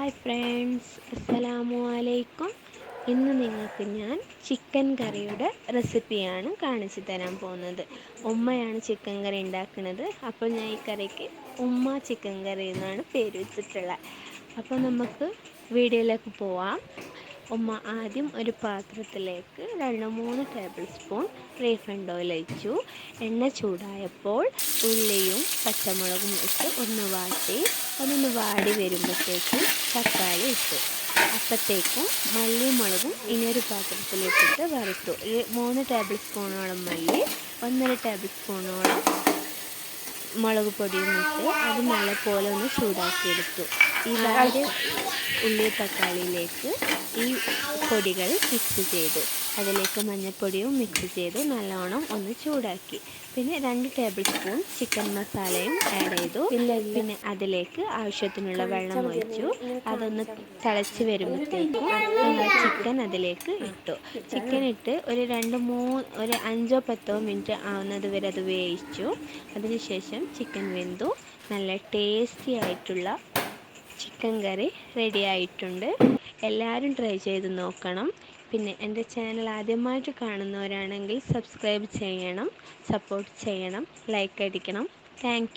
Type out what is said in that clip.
Hi friends, അസ്സലാമു അലൈക്കും. ഇന്ന് നിങ്ങൾക്ക് ഞാൻ ചിക്കൻ കറിയുടെ റെസിപ്പിയാണ് കാണിച്ചു തരാൻ പോകുന്നത്. ഉമ്മയാണ് ചിക്കൻ കറി ഉണ്ടാക്കുന്നത്. അപ്പോൾ ഞാൻ ഈ കറിക്ക് ഉമ്മ ചിക്കൻ കറി എന്നാണ് പേര് വെച്ചിട്ടുള്ളത്. അപ്പോൾ നമുക്ക് വീഡിയോയിലേക്ക് പോവാം. ഉമ്മ ആദ്യം ഒരു പാത്രത്തിലേക്ക് 2-3 ടേബിൾ സ്പൂൺ റീഫൈൻഡ് ഓയിൽ ഒഴിച്ചു. എണ്ണ ചൂടായപ്പോൾ ഉള്ളിയും പച്ചമുളകും ഇട്ട് ഒന്ന് വാടി വരുമ്പോഴത്തേക്കും തക്കാളി ഇട്ടു. അപ്പോഴത്തേക്കും മല്ലിയും മുളകും ഇനിയൊരു പാത്രത്തിലിട്ടിട്ട് വറുത്തു. 3 ടേബിൾ സ്പൂണോളം മല്ലി, 1.5 ടേബിൾ സ്പൂണോളം മുളക് പൊടിയും ഇട്ട് അത് നല്ലപോലെ ഒന്ന് ചൂടാക്കിയെടുത്തു. ഈ വാടിയ ഉള്ളി തക്കാളിയിലേക്ക് ഈ പൊടികൾ മിക്സ് ചെയ്തു. അതിലേക്ക് മഞ്ഞൾപ്പൊടിയും മിക്സ് ചെയ്തു നല്ലോണം ഒന്ന് ചൂടാക്കി. പിന്നെ 2 ടേബിൾ സ്പൂൺ ചിക്കൻ മസാലയും ആഡ് ചെയ്തു. പിന്നെ അതിലേക്ക് ആവശ്യത്തിനുള്ള വെള്ളം ഒഴിച്ചു. അതൊന്ന് തിളച്ച് വരുമ്പോഴത്തേക്കും ഞങ്ങൾ ചിക്കൻ അതിലേക്ക് ഇട്ടു. ചിക്കൻ ഇട്ട് ഒരു 5-10 മിനിറ്റ് ആവുന്നത് വരെ അത് വേവിച്ചു. അതിനുശേഷം ചിക്കൻ വെന്തു. നല്ല ടേസ്റ്റി ആയിട്ടുള്ള ചിക്കൻ കറി റെഡി ആയിട്ടുണ്ട്. എല്ലാവരും ട്രൈ ചെയ്ത് നോക്കണം. പിന്നെ എൻ്റെ ചാനൽ ആദ്യമായിട്ട് കാണുന്നവരാണെങ്കിൽ സബ്സ്ക്രൈബ് ചെയ്യണം, സപ്പോർട്ട് ചെയ്യണം, ലൈക്ക് അടിക്കണം. Thank you.